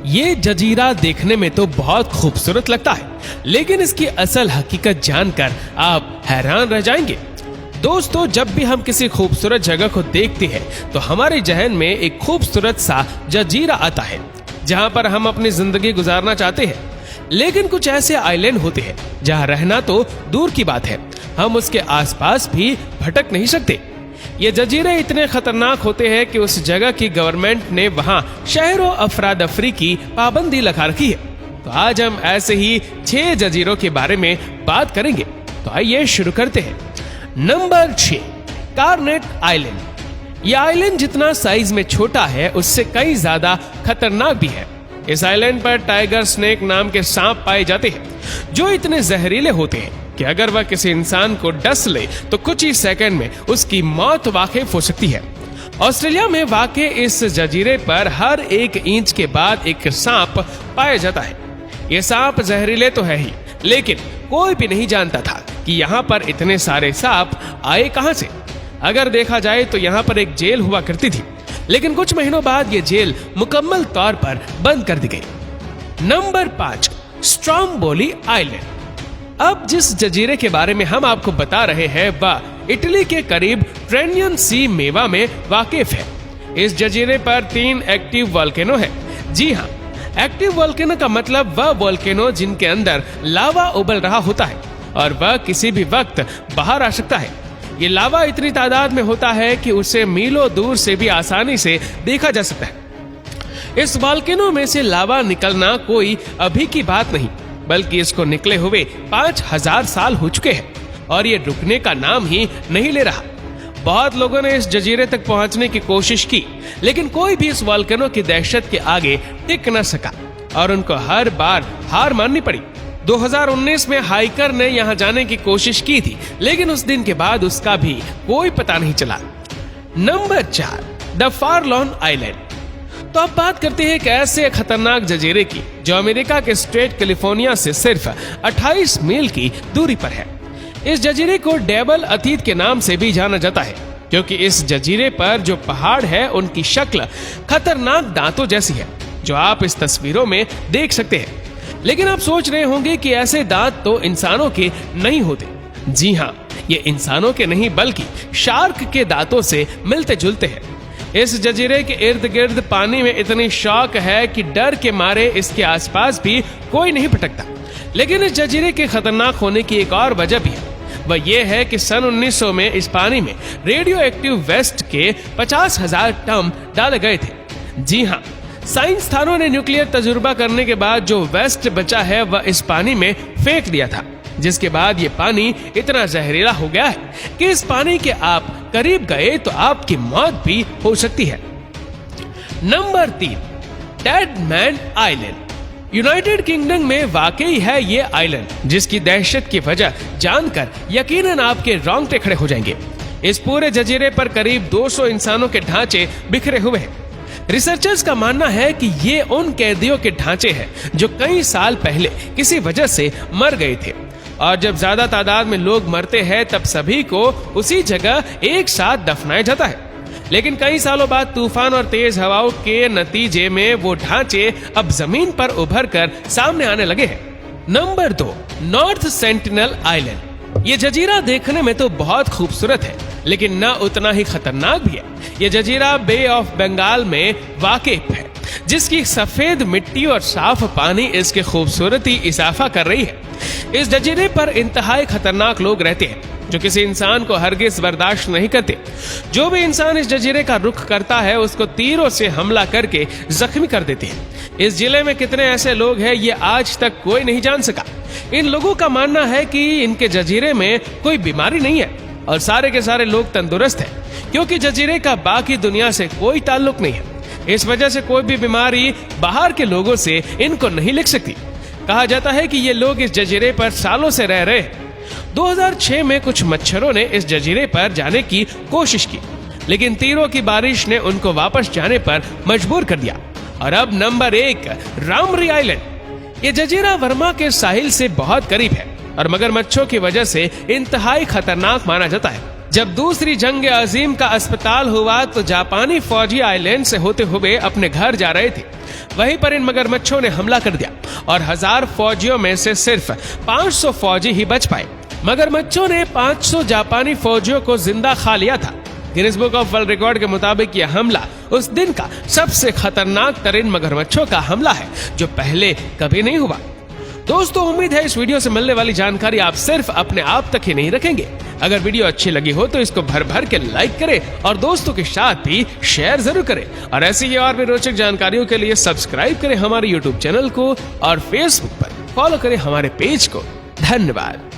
ये जजीरा देखने में तो बहुत खूबसूरत लगता है, लेकिन इसकी असल हकीकत जानकर आप हैरान रह जाएंगे। दोस्तों, जब भी हम किसी खूबसूरत जगह को देखते हैं तो हमारे जहन में एक खूबसूरत सा जजीरा आता है जहां पर हम अपनी जिंदगी गुजारना चाहते हैं। लेकिन कुछ ऐसे आइलैंड होते हैं जहां रहना तो दूर की बात है, हम उसके आसपास भी भटक नहीं सकते। ये जजीरे इतने खतरनाक होते हैं कि उस जगह की गवर्नमेंट ने वहां शहरों अफरा-दफरी की पाबंदी लगा रखी है। तो आज हम ऐसे ही 6 जजीरों के बारे में बात करेंगे। तो आइए शुरू करते हैं। Number 6, Carnet island. यह आइलैंड जितना साइज में छोटा है उससे कई ज्यादा खतरनाक भी है। इस आइलैंड पर टाइगर स्नेक नाम के सांप पाए जाते हैं जो इतने जहरीले होते हैं कि अगर वह किसी इंसान को डस ले तो कुछ ही सेकंड में उसकी मौत वाक़िफ हो सकती है। ऑस्ट्रेलिया में वाक़े इस जजीरे पर हर 1 इंच के बाद एक सांप पाया जाता है। ये सांप जहरीले तो है ही, लेकिन कोई भी नहीं जानता था कि यहाँ पर इतने सारे सांप आए कहां से। अगर देखा जाए तो यहाँ पर एक जेल हुआ करती थी, लेकिन कुछ महीनों बाद ये जेल मुकम्मल तौर पर बंद कर दी गई। Number 5, Stromboli island. अब जिस जजीरे के बारे में हम आपको बता रहे हैं वह इटली के करीब ट्रेनियन सी मेवा में वाकिफ है। इस जजीरे पर 3 एक्टिव वोल्केनो है। जी हाँ, एक्टिव वोल्केनो का मतलब वह वोल्केनो जिनके अंदर लावा उबल रहा होता है और वह किसी भी वक्त बाहर आ सकता है। ये लावा इतनी तादाद में होता है कि उसे मीलों दूर से भी आसानी से देखा जा सकता है। इस वोल्केनो में से लावा निकलना कोई अभी की बात नहीं, बल्कि इसको निकले हुए 5000 साल हो चुके हैं और ये रुकने का नाम ही नहीं ले रहा। बहुत लोगों ने इस जजीरे तक पहुंचने की कोशिश की, लेकिन कोई भी इस वोल्केनो की दहशत के आगे टिक न सका और उनको हर बार हार माननी पड़ी। 2019 में हाइकर ने यहां जाने की कोशिश की थी, लेकिन उस दिन के बाद उसका भी कोई पता नहीं चला। Number 4, the Farallon island. तो अब बात करते हैं एक ऐसे खतरनाक जजीरे की जो अमेरिका के स्टेट कैलिफोर्निया से सिर्फ 28 मील की दूरी पर है। इस जजीरे को डेबल अतीत के नाम से भी जाना जाता है, क्योंकि इस जजीरे पर जो पहाड़ है उनकी शक्ल खतरनाक दांतों जैसी है, जो आप इस तस्वीरों में देख सकते हैं। लेकिन आप सोच रहे होंगे कि ऐसे दांत तो इंसानों के नहीं होते। जी हाँ, ये इंसानों के नहीं बल्कि शार्क के दांतों से मिलते जुलते हैं। इस जजीरे के इर्द गिर्द पानी में इतनी शौक है कि डर के मारे इसके आसपास भी कोई नहीं भटकता। लेकिन इस जजीरे के खतरनाक होने की एक और वजह भी है। वह यह है कि सन 1900 में इस पानी में रेडियो एक्टिव वेस्ट के 50,000 टन डाले गए थे। जी हाँ, साइंसदानों ने न्यूक्लियर तजुर्बा करने के बाद जो वेस्ट बचा है वह इस पानी में फेंक दिया था, जिसके बाद ये पानी इतना जहरीला हो गया है कि इस पानी के आप करीब गए तो आपकी मौत भी हो सकती है। Number 3, dead man island. United kingdom में वाकई है ये आइलैंड, जिसकी दहशत की वजह जानकर यकीनन आपके रोंगटे खड़े हो जाएंगे। इस पूरे जजीरे पर करीब 200 इंसानों के ढांचे बिखरे हुए हैं। रिसर्चर्स का मानना है कि ये उन कैदियों के ढांचे हैं जो कई साल पहले किसी वजह से मर गए थे, और जब ज्यादा तादाद में लोग मरते हैं तब सभी को उसी जगह एक साथ दफनाया जाता है। लेकिन कई सालों बाद तूफान और तेज हवाओं के नतीजे में वो ढांचे अब जमीन पर उभर कर सामने आने लगे हैं। Number 2, north sentinel island. ये जजीरा देखने में तो बहुत खूबसूरत है, लेकिन न उतना ही खतरनाक भी है। ये जजीरा बे ऑफ बंगाल में वाकिफ है, जिसकी सफेद मिट्टी और साफ पानी इसकी खूबसूरती इजाफा कर रही है। इस जजीरे पर इंतहाई खतरनाक लोग रहते हैं जो किसी इंसान को हरगिज बर्दाश्त नहीं करते। जो भी इंसान इस जजीरे का रुख करता है उसको तीरों से हमला करके जख्मी कर देते हैं। इस जिले में कितने ऐसे लोग हैं ये आज तक कोई नहीं जान सका। इन लोगों का मानना है कि इनके जजीरे में कोई बीमारी नहीं है और सारे के सारे लोग तंदुरुस्त हैं, क्योंकि जजीरे का बाकी दुनिया से कोई ताल्लुक नहीं है। इस वजह से कोई भी बीमारी बाहर के लोगों से इनको नहीं लग सकती। कहा जाता है कि ये लोग इस जजीरे पर सालों से रह रहे हैं। 2006 में कुछ मच्छरों ने इस जजीरे पर जाने की कोशिश की, लेकिन तीरों की बारिश ने उनको वापस जाने पर मजबूर कर दिया। और अब नंबर 1, रामरी आइलैंड। ये जजीरा वर्मा के साहिल से बहुत करीब है और मगरमच्छों की वजह से इंतहाई खतरनाक माना जाता है। जब दूसरी जंग अजीम का अस्पताल हुआ तो जापानी फौजी आइलैंड से होते हुए अपने घर जा रहे थे। वहीं पर इन मगरमच्छों ने हमला कर दिया और 1000 फौजियों में से सिर्फ 500 फौजी ही बच पाए। मगरमच्छों ने 500 जापानी फौजियों को जिंदा खा लिया था। Guinness book of world record के मुताबिक यह हमला उस दिन का सबसे खतरनाक तरीन मगरमच्छों का हमला है जो पहले कभी नहीं हुआ। दोस्तों, उम्मीद है इस वीडियो से मिलने वाली जानकारी आप सिर्फ अपने आप तक ही नहीं रखेंगे। अगर वीडियो अच्छी लगी हो तो इसको भर भर के लाइक करें और दोस्तों के साथ भी शेयर जरूर करें। और ऐसी ही और भी रोचक जानकारियों के लिए सब्सक्राइब करें हमारे यूट्यूब चैनल को और फेसबुक पर फॉलो करें हमारे पेज को। धन्यवाद।